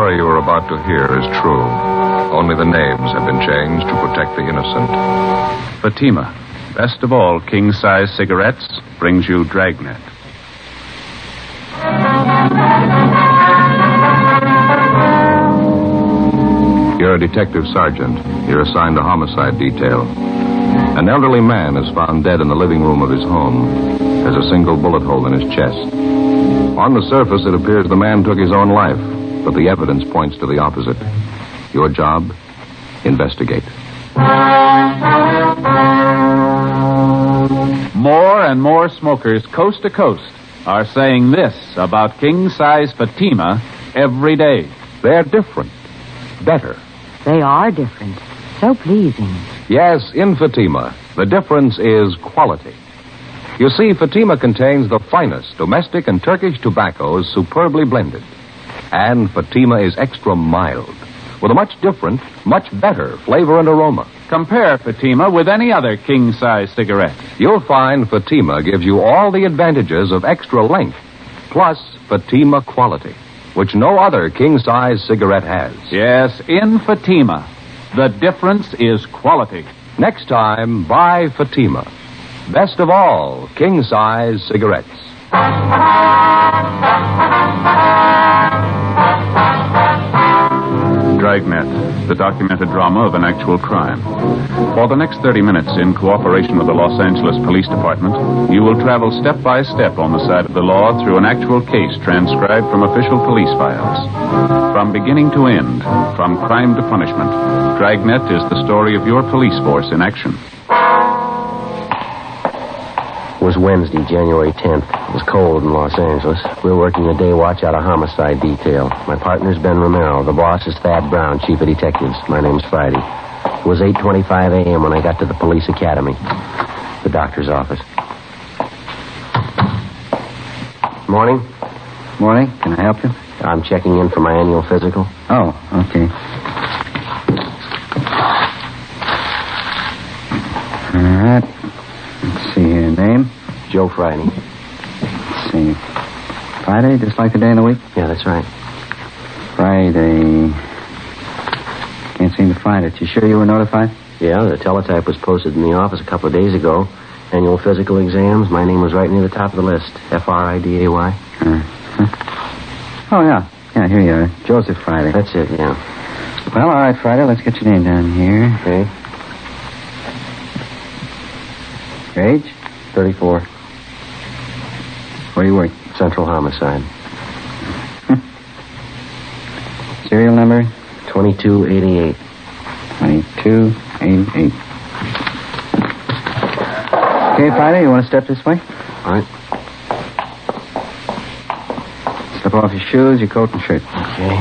story you are about to hear is true. Only the names have been changed to protect the innocent. Fatima, best of all king-size cigarettes, brings you Dragnet. You're a detective sergeant. You're assigned to homicide detail. An elderly man is found dead in the living room of his home. There's a single bullet hole in his chest. On the surface, it appears the man took his own life, but the evidence points to the opposite. Your job? Investigate. More and more smokers coast to coast are saying this about king-size Fatima every day. They're different. Better. They are different. So pleasing. Yes, in Fatima, the difference is quality. You see, Fatima contains the finest domestic and Turkish tobaccos superbly blended. And Fatima is extra mild, with a much different, much better flavor and aroma. Compare Fatima with any other king-size cigarette. You'll find Fatima gives you all the advantages of extra length, plus Fatima quality, which no other king-size cigarette has. Yes, in Fatima, the difference is quality. Next time, buy Fatima. Best of all, king-size cigarettes. Dragnet, the documented drama of an actual crime. For the next 30 minutes, in cooperation with the Los Angeles Police Department, you will travel step by step on the side of the law through an actual case transcribed from official police files. From beginning to end, from crime to punishment, Dragnet is the story of your police force in action. It was Wednesday, January 10th. It was cold in Los Angeles. We were working a day watch out of homicide detail. My partner's Ben Romero. The boss is Thad Brown, chief of detectives. My name's Friday. It was 8:25 a.m. when I got to the police academy, the doctor's office. Morning. Morning. Can I help you? I'm checking in for my annual physical. Oh, okay. All right. Let's see here. Name? Joe Friday. Let's see. Friday, just like the day of the week? Yeah, that's right. Friday. Can't seem to find it. You sure you were notified? Yeah, the teletype was posted in the office a couple of days ago. Annual physical exams. My name was right near the top of the list. Friday. Oh, yeah. Yeah, here you are. Joseph Friday. That's it, yeah. Well, all right, Friday. Let's get your name down here. Okay. Your age? 34. Where do you work? Central Homicide. Serial number? 2288. 2288. Okay, Friday, you want to step this way? All right. Slip off your shoes, your coat, and shirt. Okay.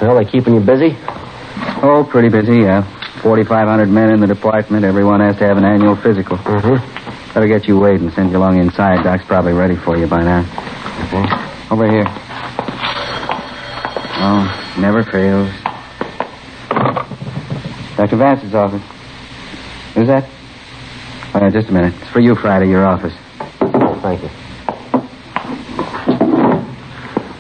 Well, they keeping you busy? Oh, pretty busy, yeah. 4,500 men in the department. Everyone has to have an annual physical. Mm-hmm. Better get you weighed and send you along inside. Doc's probably ready for you by now. Okay. Over here. Oh, never fails. Dr. Vance's office. Who's that? Oh, yeah, just a minute. It's for you, Friday, your office. Thank you.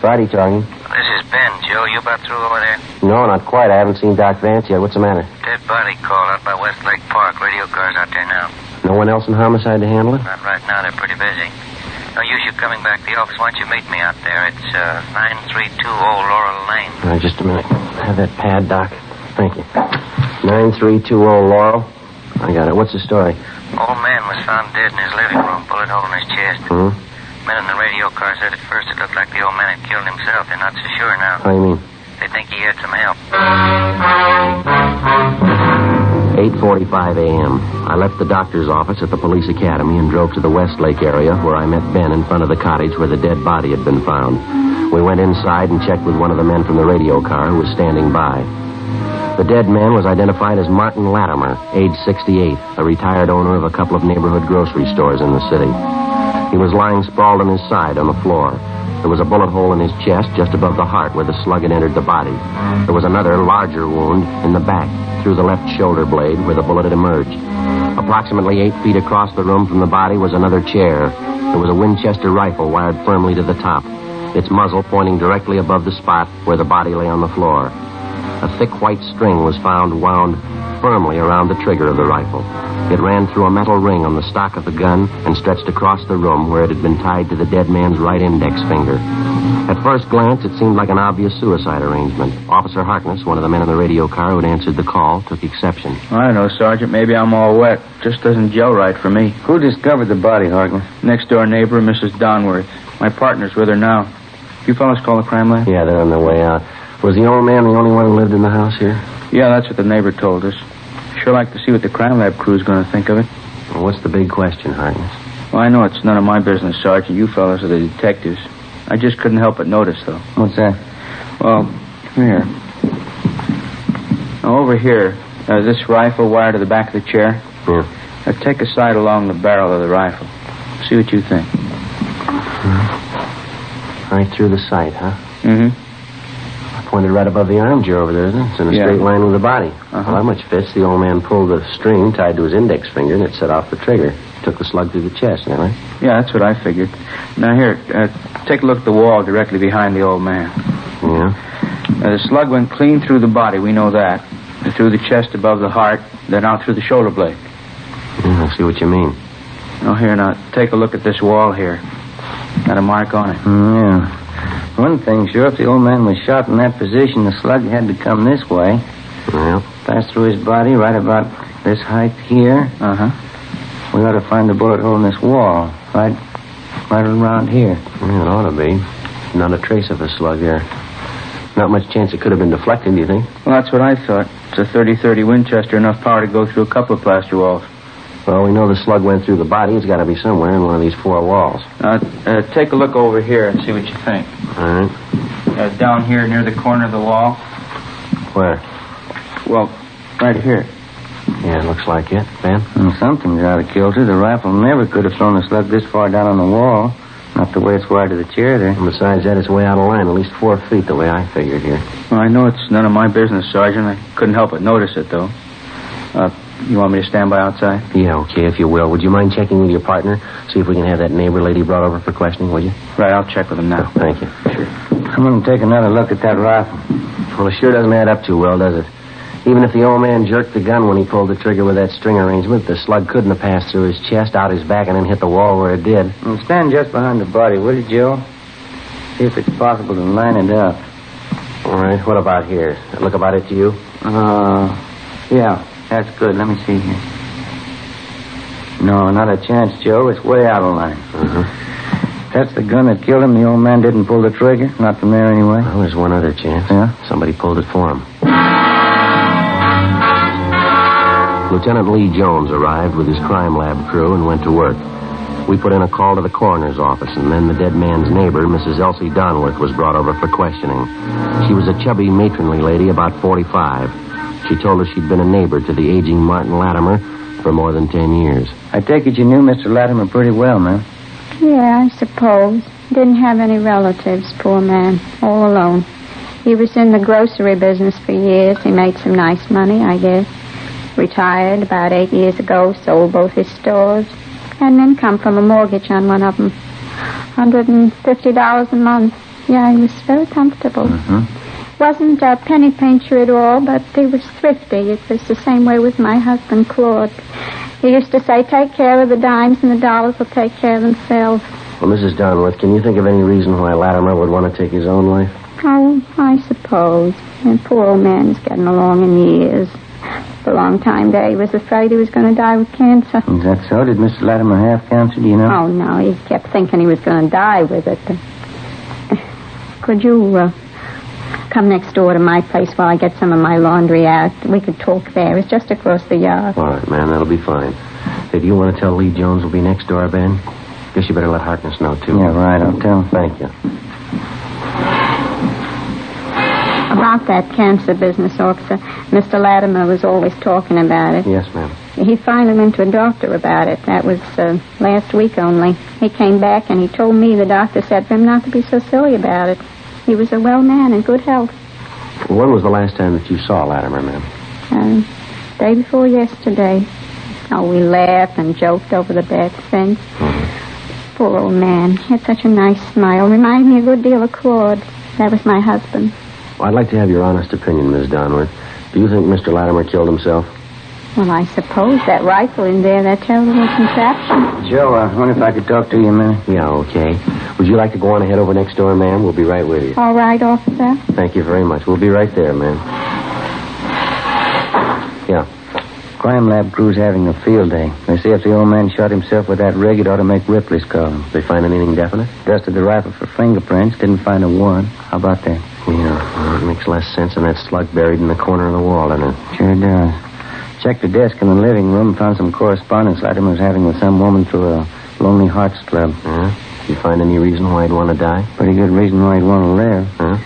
Friday talking. This is Ben, Joe. You about through over there? No, not quite. I haven't seen Doc Vance yet. What's the matter? Dead body call out by Westlake Park. Radio cars out there now. No one else in homicide to handle it? Not right now. They're pretty busy. No use you coming back to the office. Why don't you meet me out there? It's 932 Old Laurel Lane. Just a minute. Have that pad, Doc. Thank you. 9320 Laurel. I got it. What's the story? Old man was found dead in his living room. Bullet hole in his chest. Hmm? Men in the radio car said at first it looked like the old man had killed himself. They're not so sure now. How do you mean? They think he had some help. 8:45 a.m. I left the doctor's office at the police academy and drove to the Westlake area where I met Ben in front of the cottage where the dead body had been found. We went inside and checked with one of the men from the radio car who was standing by. The dead man was identified as Martin Latimer, age 68, a retired owner of a couple of neighborhood grocery stores in the city. He was lying sprawled on his side on the floor. There was a bullet hole in his chest just above the heart where the slug had entered the body. There was another, larger wound in the back through the left shoulder blade where the bullet had emerged. Approximately 8 feet across the room from the body was another chair. There was a Winchester rifle wired firmly to the top. its muzzle pointing directly above the spot where the body lay on the floor. A thick white string was found wound firmly around the trigger of the rifle. It ran through a metal ring on the stock of the gun and stretched across the room where it had been tied to the dead man's right index finger. At first glance, it seemed like an obvious suicide arrangement. Officer Harkness, one of the men in the radio car who had answered the call, took exception. I don't know, Sergeant. Maybe I'm all wet. Just doesn't gel right for me. Who discovered the body, Harkness? Next door neighbor, Mrs. Donworth. My partner's with her now. You fellas call the crime lab? Yeah, they're on their way out. Was the old man the only one who lived in the house here? Yeah, that's what the neighbor told us. Sure like to see what the crime lab crew's going to think of it. Well, what's the big question, Harkness? Well, I know it's none of my business, Sergeant. You fellas are the detectives. I just couldn't help but notice, though. What's that? Well, here. Now, over here, this rifle wired to the back of the chair. Yeah. Now, take a sight along the barrel of the rifle. See what you think. Right through the sight, huh? Mm-hmm. Pointed right above the armchair over there, isn't it? It's in a straight line with the body. Well, that much fits. The old man pulled the string tied to his index finger, and it set off the trigger. Took the slug through the chest, right? Yeah, that's what I figured. Now, here, take a look at the wall directly behind the old man. Yeah? The slug went clean through the body, we know that. And through the chest above the heart, then out through the shoulder blade. I see what you mean. Oh, here, now, take a look at this wall here. Got a mark on it. Yeah. One thing, sure, if the old man was shot in that position, the slug had to come this way. Yeah. Pass through his body right about this height here. Uh-huh. We ought to find the bullet hole in this wall. Right around here. Yeah, it ought to be. Not a trace of a slug there. Not much chance it could have been deflected, do you think? Well, that's what I thought. It's a 30-30 Winchester, enough power to go through a couple of plaster walls. Well, we know the slug went through the body. It's got to be somewhere in one of these four walls. Take a look over here and see what you think. All right. Down here near the corner of the wall. Where? Well, right here. Yeah, it looks like it. Ben? Something's out of kilter. The rifle never could have thrown the slug this far down on the wall. Not the way it's wired to the chair there. And besides that, it's way out of line, at least 4 feet, the way I figured here. Well, I know it's none of my business, Sergeant. I couldn't help but notice it, though. You want me to stand by outside? Yeah, okay, if you will. Would you mind checking with your partner? See if we can have that neighbor lady brought over for questioning, would you? Right, I'll check with him now. Thank you. Sure. I'm going to take another look at that rifle. Well, it sure doesn't add up too well, does it? Even if the old man jerked the gun when he pulled the trigger with that string arrangement, the slug couldn't have passed through his chest, out his back, and then hit the wall where it did. Well, stand just behind the body, will you, Joe? See if it's possible to line it up. All right, what about here? That look about it to you? Yeah, that's good. Let me see here. No, not a chance, Joe. It's way out of line. That's the gun that killed him. The old man didn't pull the trigger. Not from there, anyway. Well, there's one other chance. Yeah? Somebody pulled it for him. Lieutenant Lee Jones arrived with his crime lab crew and went to work. We put in a call to the coroner's office, and then the dead man's neighbor, Mrs. Elsie Donworth, was brought over for questioning. She was a chubby, matronly lady, about 45. She told us she'd been a neighbor to the aging Martin Latimer for more than 10 years. I take it you knew Mr. Latimer pretty well, ma'am. Yeah, I suppose. Didn't have any relatives, poor man. All alone. He was in the grocery business for years. He made some nice money, I guess. Retired about 8 years ago, sold both his stores. Had an income from a mortgage on one of them. $150 a month. Yeah, he was very comfortable. Wasn't a penny pincher at all, but he was thrifty. It was the same way with my husband, Claude. He used to say, take care of the dimes and the dollars will take care of themselves. Well, Mrs. Donworth, can you think of any reason why Latimer would want to take his own life? Oh, I suppose. And poor old man is getting along in years. For a long time there, he was afraid he was going to die with cancer. Is that so? Did Mr. Latimer have cancer, do you know? Oh, no, he kept thinking he was going to die with it. Could you come next door to my place while I get some of my laundry out? We could talk there. It's just across the yard. All right, ma'am, that'll be fine. Hey, do you want to tell Lee Jones will be next door, Ben? Guess you better let Harkness know, too. Yeah, right, I'll tell him. Thank you. About that cancer business, officer, Mr. Latimer was always talking about it. Yes, ma'am. He finally went to a doctor about it. That was last week only. He came back and he told me the doctor said for him not to be so silly about it. He was a well man in good health. When was the last time that you saw Latimer, ma'am? Day before yesterday. Oh, we laughed and joked over the back fence. Poor old man. He had such a nice smile. Reminded me a good deal of Claude. That was my husband. Well, I'd like to have your honest opinion, Miss Donworth. Do you think Mr. Latimer killed himself? Well, I suppose that rifle in there, that terrible contraption. Joe, I wonder if I could talk to you a minute. Yeah, okay. Would you like to go on ahead over next door, ma'am? We'll be right with you. All right, officer. Thank you very much. We'll be right there, ma'am. Yeah. Crime lab crew's having a field day. They say if the old man shot himself with that rig, it ought to make Ripley's call him. They find anything definite? Dusted the rifle for fingerprints. Didn't find a warrant. How about that? Yeah, well, it makes less sense than that slug buried in the corner of the wall, doesn't it? Sure does. Checked the desk in the living room, found some correspondence Latimer was having with some woman through a Lonely Hearts Club. Did you find any reason why he'd want to die? Pretty good reason why he'd want to live. Huh?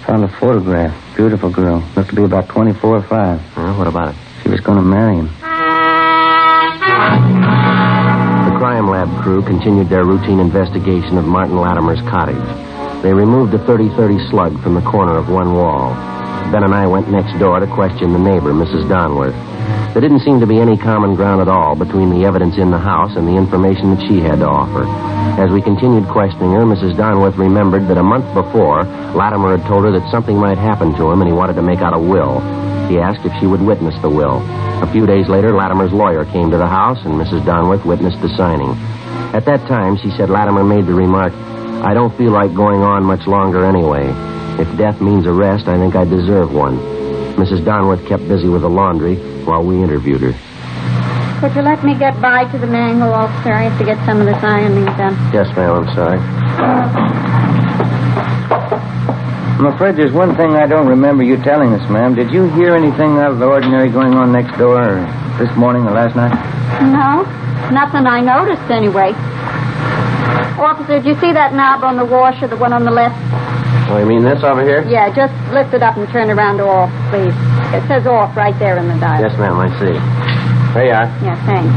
Found a photograph. Beautiful girl. Looked to be about 24 or 5. What about it? She was going to marry him. The crime lab crew continued their routine investigation of Martin Latimer's cottage. They removed a .30-30 slug from the corner of one wall. Ben and I went next door to question the neighbor, Mrs. Donworth. There didn't seem to be any common ground at all between the evidence in the house and the information that she had to offer. As we continued questioning her, Mrs. Donworth remembered that a month before, Latimer had told her that something might happen to him and he wanted to make out a will. He asked if she would witness the will. A few days later, Latimer's lawyer came to the house and Mrs. Donworth witnessed the signing. At that time, she said Latimer made the remark, "I don't feel like going on much longer anyway. If death means arrest, I think I deserve one." Mrs. Donworth kept busy with the laundry while we interviewed her. Could you let me get by to the mangle, officer? I have to get some of this ironing done. Yes, ma'am, I'm sorry. I'm afraid there's one thing I don't remember you telling us, ma'am. Did you hear anything out of the ordinary going on next door or this morning or last night? No, nothing I noticed anyway. Officer, did you see that knob on the washer, the one on the left? Oh, you mean this over here? Yeah, just lift it up and turn it around to off, please. It says off right there in the dial. Yes, ma'am, I see. There you are. Yeah, thanks.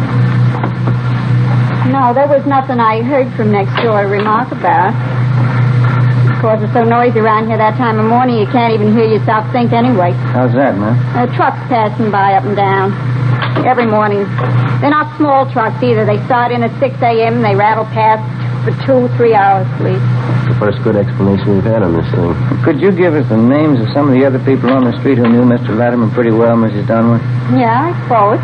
No, there was nothing I heard from next door to remark about. Of course, it's so noisy around here that time of morning you can't even hear yourself think anyway. How's that, ma'am? Trucks passing by up and down every morning. They're not small trucks either. They start in at 6 a.m. and they rattle past for 2-3 hours, please. The first good explanation we've had on this thing. Could you give us the names of some of the other people on the street who knew Mr. Latimer pretty well, Mrs. Donworth? Yeah, I suppose.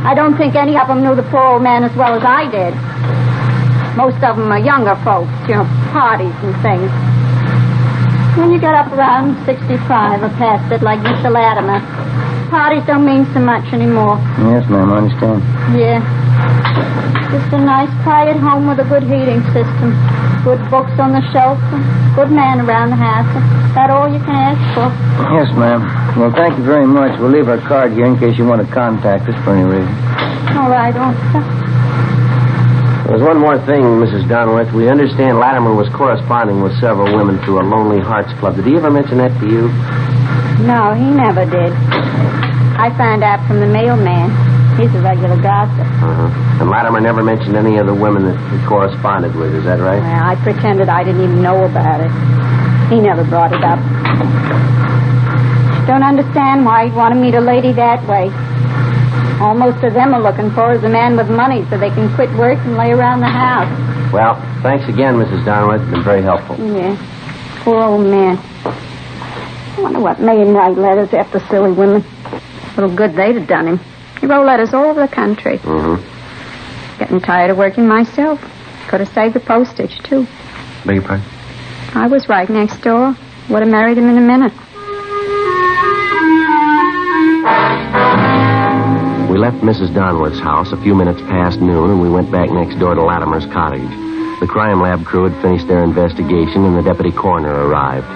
I don't think any of them knew the poor old man as well as I did. Most of them are younger folks, parties and things. When you get up around 65 or past it, like Mr. Latimer, parties don't mean so much anymore. Yes, ma'am, I understand. Yeah. Just a nice, quiet home with a good heating system. Good books on the shelf. Good man around the house. Is that all you can ask for? Yes, ma'am. Well, thank you very much. We'll leave our card here in case you want to contact us for any reason. All right, officer. There's one more thing, Mrs. Donworth. We understand Latimer was corresponding with several women through a Lonely Hearts Club. Did he ever mention that to you? No, he never did. I found out from the mailman. He's a regular gossip. And Latimer never mentioned any of the women that he corresponded with, is that right? Well, I pretended I didn't even know about it. He never brought it up. Don't understand why he'd want to meet a lady that way. All most of them are looking for is a man with money so they can quit work and lay around the house. Well, thanks again, Mrs. Donworth. It's been very helpful. Yeah. Poor old man. I wonder what made him write letters after silly women. Little good they'd have done him. He wrote letters all over the country. Getting tired of working myself. Could have saved the postage, too. Beg your pardon? I was right next door. Would have married him in a minute. We left Mrs. Donworth's house a few minutes past noon, and we went back next door to Latimer's cottage. The crime lab crew had finished their investigation, and the deputy coroner arrived.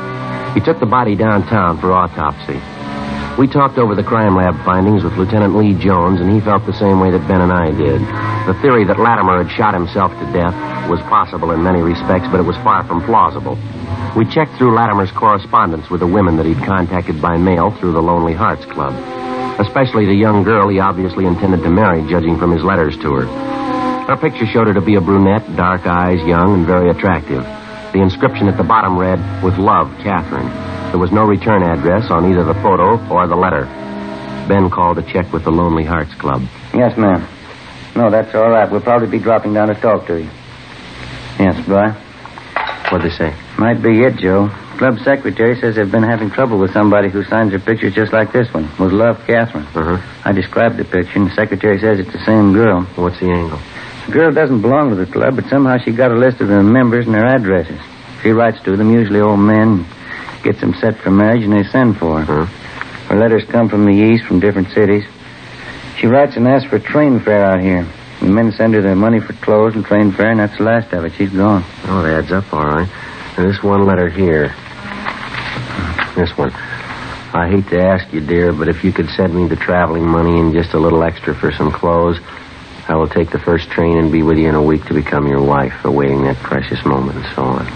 He took the body downtown for autopsy. We talked over the crime lab findings with Lieutenant Lee Jones, and he felt the same way that Ben and I did. The theory that Latimer had shot himself to death was possible in many respects, but it was far from plausible. We checked through Latimer's correspondence with the women that he'd contacted by mail through the Lonely Hearts Club, especially the young girl he obviously intended to marry, judging from his letters to her. Her picture showed her to be a brunette, dark eyes, young, and very attractive. The inscription at the bottom read, "With love, Catherine." There was no return address on either the photo or the letter. Ben called to check with the Lonely Hearts Club. Yes, ma'am. No, that's all right. We'll probably be dropping down to talk to you. by. What'd they say? Might be it, Joe. Club secretary says they've been having trouble with somebody who signs their pictures just like this one. Was Love Catherine. I described the picture, and the secretary says it's the same girl. What's the angle? The girl doesn't belong to the club, but somehow she got a list of the members and their addresses. She writes to them, usually old men, gets them set for marriage, and they send for her. Her letters come from the east, from different cities. She writes and asks for train fare out here. The men send her their money for clothes and train fare, and that's the last of it. She's gone. Oh, it adds up all right. And this one letter here. This one. I hate to ask you, dear, but if you could send me the traveling money and just a little extra for some clothes, I will take the first train and be with you in a week to become your wife, awaiting that precious moment and so on.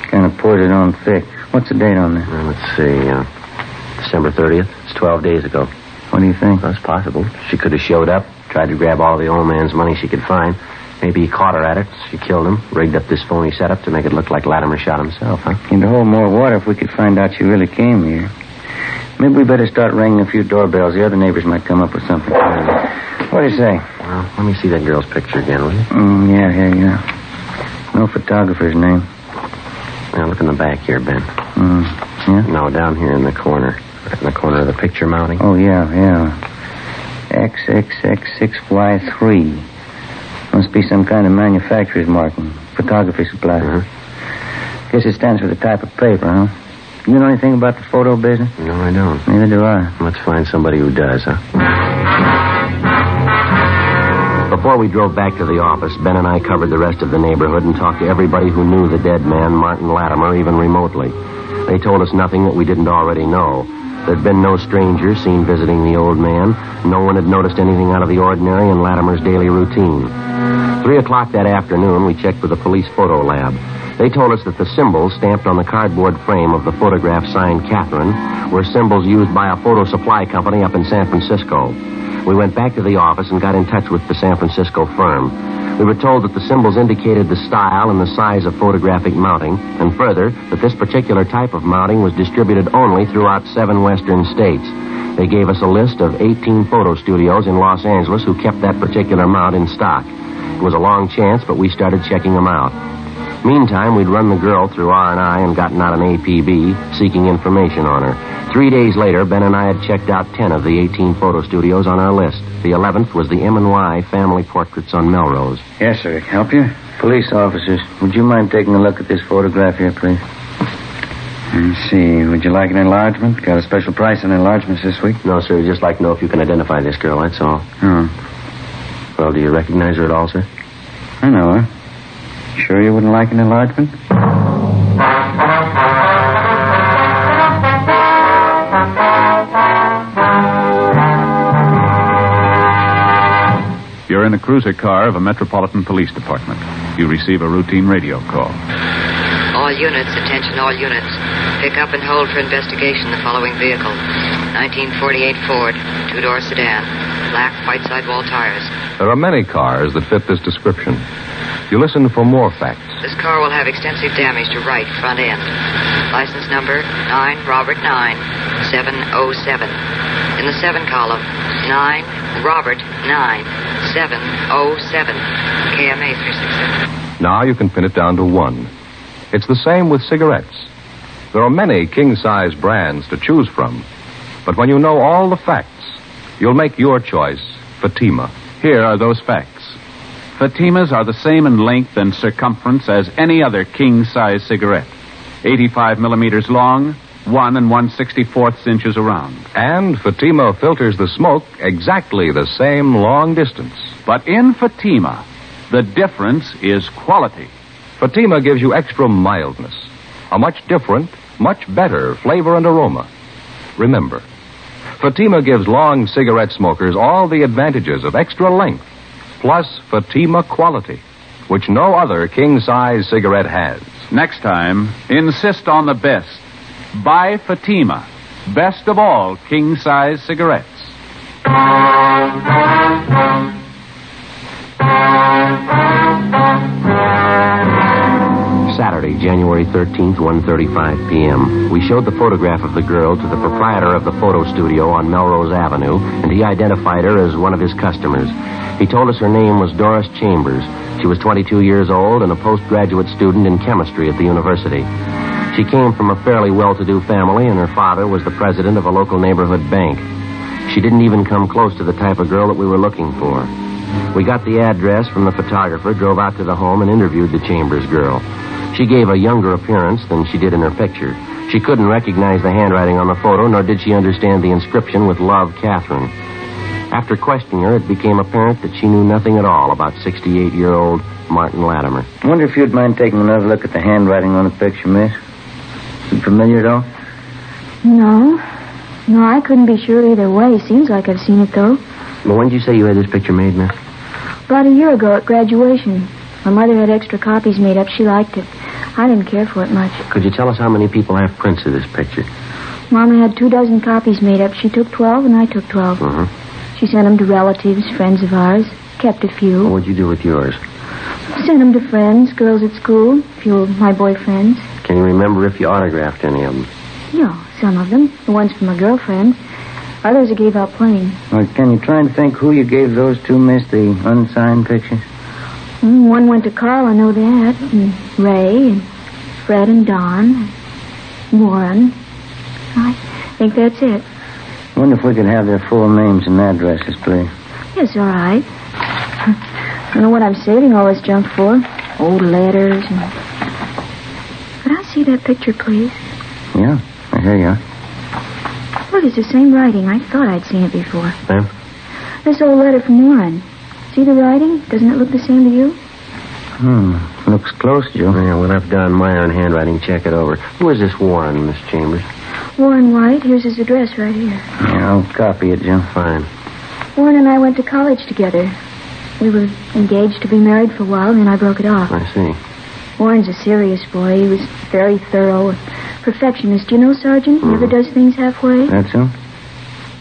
Kind of poured it on thick. What's the date on there? Let's see. December 30th. It's 12 days ago. What do you think? That's possible. She could have showed up, tried to grab all the old man's money she could find. Maybe he caught her at it. She killed him, rigged up this phony setup to make it look like Latimer shot himself, huh? Need to hold more water if we could find out she really came here. Maybe we better start ringing a few doorbells. The other neighbors might come up with something. What do you say? Well, let me see that girl's picture again, will you? Yeah, here you are. No photographer's name. Now, look in the back here, Ben. Yeah? No, down here in the corner. Right in the corner of the picture mounting. Oh, yeah. XXX6Y3. Must be some kind of manufacturer's marking. Photography supply. Guess it stands for the type of paper, huh? You know anything about the photo business? No, I don't. Neither do I. Let's find somebody who does, huh? Before we drove back to the office, Ben and I covered the rest of the neighborhood and talked to everybody who knew the dead man, Martin Latimer, even remotely. They told us nothing that we didn't already know. There'd been no stranger seen visiting the old man. No one had noticed anything out of the ordinary in Latimer's daily routine. 3 o'clock that afternoon, we checked with the police photo lab. They told us that the symbols stamped on the cardboard frame of the photograph signed Catherine were symbols used by a photo supply company up in San Francisco. We went back to the office and got in touch with the San Francisco firm. We were told that the symbols indicated the style and the size of photographic mounting, and further, that this particular type of mounting was distributed only throughout 7 western states. They gave us a list of 18 photo studios in Los Angeles who kept that particular mount in stock. It was a long chance, but we started checking them out. Meantime, we'd run the girl through R&I and gotten out an APB, seeking information on her. 3 days later, Ben and I had checked out 10 of the 18 photo studios on our list. The 11th was the M&Y Family Portraits on Melrose. Yes, sir. Help you? Police officers, would you mind taking a look at this photograph here, please? Let's see. Would you like an enlargement? Got a special price on enlargements this week? No, sir. Just like to know if you can identify this girl, that's all. Well, do you recognize her at all, sir? I know her. Sure you wouldn't like an enlargement? You're in the cruiser car of a Metropolitan Police Department. You receive a routine radio call. All units, attention all units. Pick up and hold for investigation the following vehicle. 1948 Ford, 2-door sedan, black white sidewall tires. There are many cars that fit this description. You listen for more facts. This car will have extensive damage to right front end. License number 9 Robert 9 707. In the 7 column, 9 Robert 9 707. KMA 367. Now you can pin it down to one. It's the same with cigarettes. There are many king-size brands to choose from. But when you know all the facts, you'll make your choice, Fatima. Here are those facts. Fatimas are the same in length and circumference as any other king-size cigarette. 85 millimeters long, 1 1/64 inches around. And Fatima filters the smoke exactly the same long distance. But in Fatima, the difference is quality. Fatima gives you extra mildness, a much different, much better flavor and aroma. Remember, Fatima gives long cigarette smokers all the advantages of extra length, plus Fatima quality, which no other king-size cigarette has. Next time, insist on the best. Buy Fatima, best of all king-size cigarettes. Saturday, January 13th, 1:35 p.m. We showed the photograph of the girl to the proprietor of the photo studio on Melrose Avenue, and he identified her as one of his customers. He told us her name was Doris Chambers. She was 22 years old and a postgraduate student in chemistry at the university. She came from a fairly well-to-do family, and her father was the president of a local neighborhood bank. She didn't even come close to the type of girl that we were looking for. We got the address from the photographer, drove out to the home, and interviewed the Chambers girl. She gave a younger appearance than she did in her picture. She couldn't recognize the handwriting on the photo, nor did she understand the inscription with Love, Catherine. After questioning her, it became apparent that she knew nothing at all about 68-year-old Martin Latimer. I wonder if you'd mind taking another look at the handwriting on the picture, miss. You familiar at all? No, I couldn't be sure either way. Seems like I've seen it, though. Well, when did you say you had this picture made, miss? About a year ago at graduation. My mother had extra copies made up. She liked it. I didn't care for it much. Could you tell us how many people have prints of this picture? Mama had 24 copies made up. She took 12, and I took 12. She sent them to relatives, friends of ours. Kept a few. Well, what'd you do with yours? Sent them to friends, girls at school, a few of my boyfriends. Can you remember if you autographed any of them? Yeah, some of them. The ones from my girlfriend. Others I gave out plain. Well, can you try and think who you gave those to, miss, the unsigned pictures? One went to Carl, I know that. And Ray, and Fred and Don, and Warren. I think that's it. I wonder if we could have their full names and addresses, please. Yes, all right. I don't know what I'm saving all this junk for. Old letters and... Could I see that picture, please? Yeah, here you are. Look, it's the same writing. I thought I'd seen it before. Ma'am? This old letter from Warren. See the writing? Doesn't it look the same to you? Looks close, Joe. Yeah, we'll have Don Meyer in handwriting check it over. Who is this Warren, Miss Chambers? Warren White. Here's his address right here. Yeah, I'll copy it, Jim. Fine. Warren and I went to college together. We were engaged to be married for a while, and then I broke it off. I see. Warren's a serious boy. He was very thorough. Perfectionist. You know, Sergeant? Never does things halfway. That's so?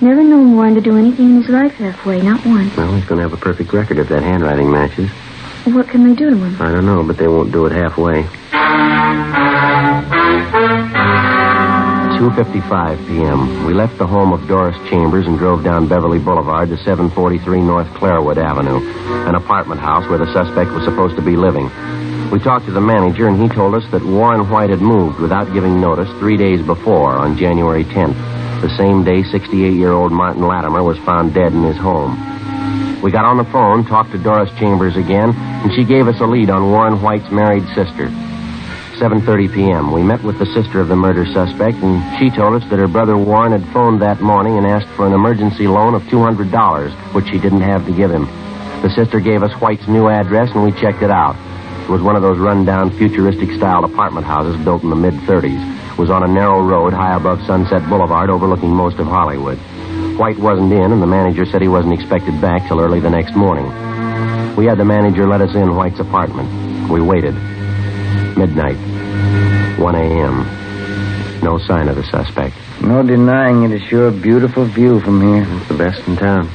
Never known Warren to do anything in his life halfway, not once. Well, he's going to have a perfect record if that handwriting matches. What can they do to him? I don't know, but they won't do it halfway. 2:55 p.m. We left the home of Doris Chambers and drove down Beverly Boulevard to 743 North Clairwood Avenue, an apartment house where the suspect was supposed to be living. We talked to the manager, and he told us that Warren White had moved without giving notice 3 days before, on January 10th, the same day 68-year-old Martin Latimer was found dead in his home. We got on the phone, talked to Doris Chambers again, and she gave us a lead on Warren White's married sister. 7:30 p.m. We met with the sister of the murder suspect, and she told us that her brother Warren had phoned that morning and asked for an emergency loan of $200, which she didn't have to give him. The sister gave us White's new address, and we checked it out. It was one of those run-down, futuristic-style apartment houses built in the mid-30s. It was on a narrow road high above Sunset Boulevard overlooking most of Hollywood. White wasn't in, and the manager said he wasn't expected back till early the next morning. We had the manager let us in White's apartment. We waited. Midnight. 1 a.m. No sign of the suspect. No denying it is sure a beautiful view from here. It's the best in town.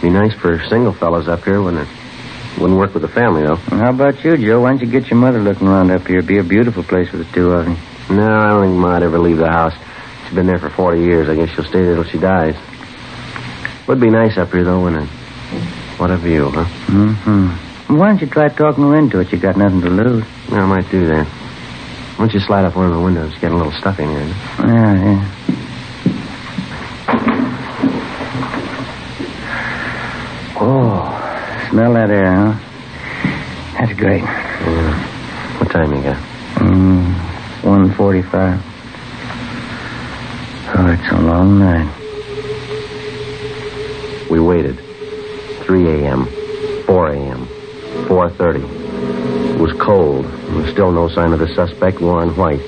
Be nice for single fellas up here, wouldn't it? Wouldn't work with the family, though. Well, how about you, Joe? Why don't you get your mother looking around up here? It'd be a beautiful place for the two of you. No, I don't think Ma'd ever leave the house. She's been there for 40 years. I guess she'll stay there till she dies. Would be nice up here, though, wouldn't it? What a view, huh? Why don't you try talking her into it? You got nothing to lose. Yeah, I might do that. Why don't you slide up one of the windows? It's getting a little stuffy in here. Yeah. Oh, smell that air, huh? That's great. Yeah. What time you got? 1:45. Oh, it's a long night. We waited. 3 a.m., 4 a.m., 4:30. It was cold. There was still no sign of the suspect, Warren White.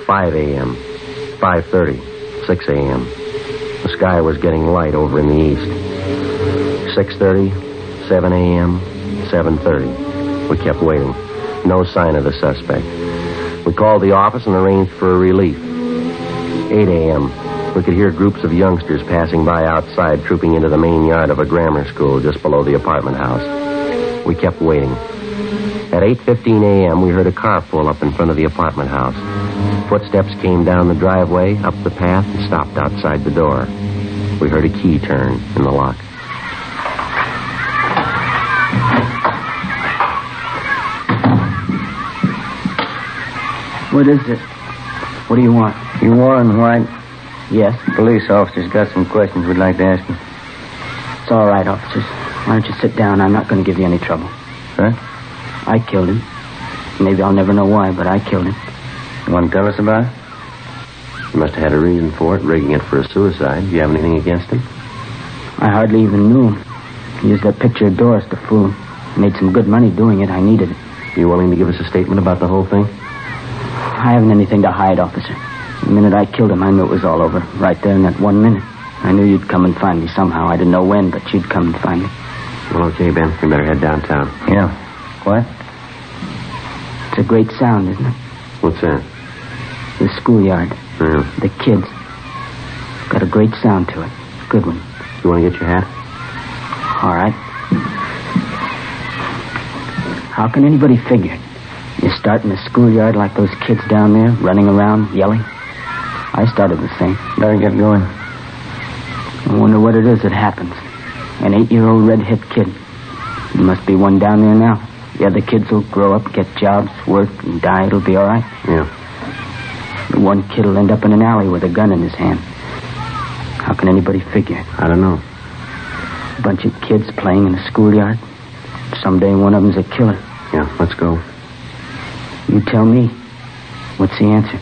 5 a.m., 5:30, 6 a.m. The sky was getting light over in the east. 6:30, 7 a.m., 7:30. We kept waiting. No sign of the suspect. We called the office and arranged for a relief. 8 a.m., we could hear groups of youngsters passing by outside, trooping into the main yard of a grammar school just below the apartment house. We kept waiting. At 8:15 a.m., we heard a car pull up in front of the apartment house. Footsteps came down the driveway, up the path, and stopped outside the door. We heard a key turn in the lock. What is it? What do you want? You Warren White? Yes? Police officers got some questions we'd like to ask you. It's all right, officers. Why don't you sit down? I'm not going to give you any trouble. Huh? I killed him. Maybe I'll never know why, but I killed him. You want to tell us about it? You must have had a reason for it, rigging it for a suicide. Do you have anything against him? I hardly even knew him. He used that picture of Doris to fool. He made some good money doing it. I needed it. You willing to give us a statement about the whole thing? I haven't anything to hide, officer. The minute I killed him, I knew it was all over. Right there in that 1 minute. I knew you'd come and find me somehow. I didn't know when, but you'd come and find me. Well, okay, Ben. We better head downtown. Yeah. What? It's a great sound, isn't it? What's that? The schoolyard. Yeah. The kids. Got a great sound to it. Good one. You want to get your hat? All right. How can anybody figure it? You start in the schoolyard like those kids down there, running around, yelling. I started the same. Better get going. I wonder what it is that happens. An 8-year-old red-hip kid. There must be one down there now. The other kids will grow up, get jobs, work, and die. It'll be all right. Yeah. The one kid will end up in an alley with a gun in his hand. How can anybody figure it? I don't know. A bunch of kids playing in a schoolyard. Someday one of them's a killer. Yeah, let's go. You tell me. What's the answer?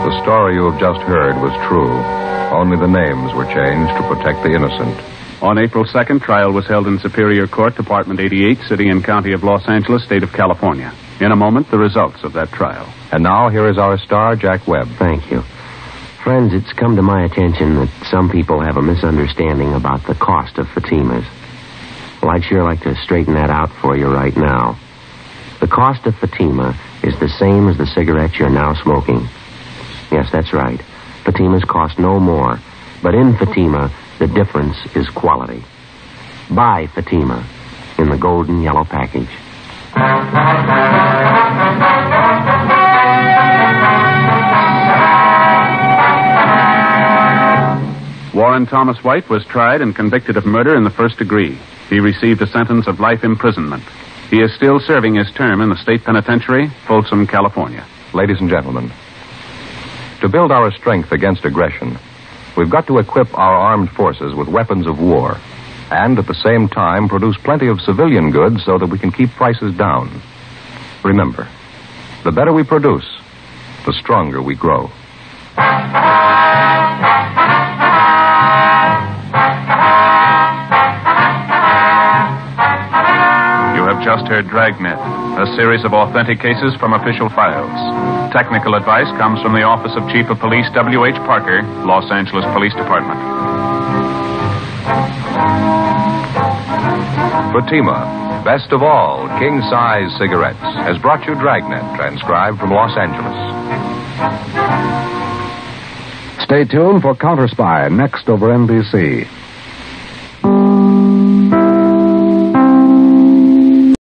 The story you have just heard was true. Only the names were changed to protect the innocent. On April 2nd, trial was held in Superior Court, Department 88, City and County of Los Angeles, State of California. In a moment, the results of that trial. And now, here is our star, Jack Webb. Thank you. Friends, it's come to my attention that some people have a misunderstanding about the cost of Fatimas. Well, I'd sure like to straighten that out for you right now. The cost of Fatima is the same as the cigarettes you're now smoking. Yes, that's right. Fatimas cost no more. But in Fatima, the difference is quality. Buy Fatima in the golden yellow package. Warren Thomas White was tried and convicted of murder in the first degree. He received a sentence of life imprisonment. He is still serving his term in the state penitentiary, Folsom, California. Ladies and gentlemen, to build our strength against aggression, we've got to equip our armed forces with weapons of war and at the same time produce plenty of civilian goods so that we can keep prices down. Remember, the better we produce, the stronger we grow. You have just heard Dragnet, a series of authentic cases from official files. Technical advice comes from the Office of Chief of Police W.H. Parker, Los Angeles Police Department. Fatima, best of all king-size cigarettes, has brought you Dragnet, transcribed from Los Angeles. Stay tuned for Counter Spy, next over NBC.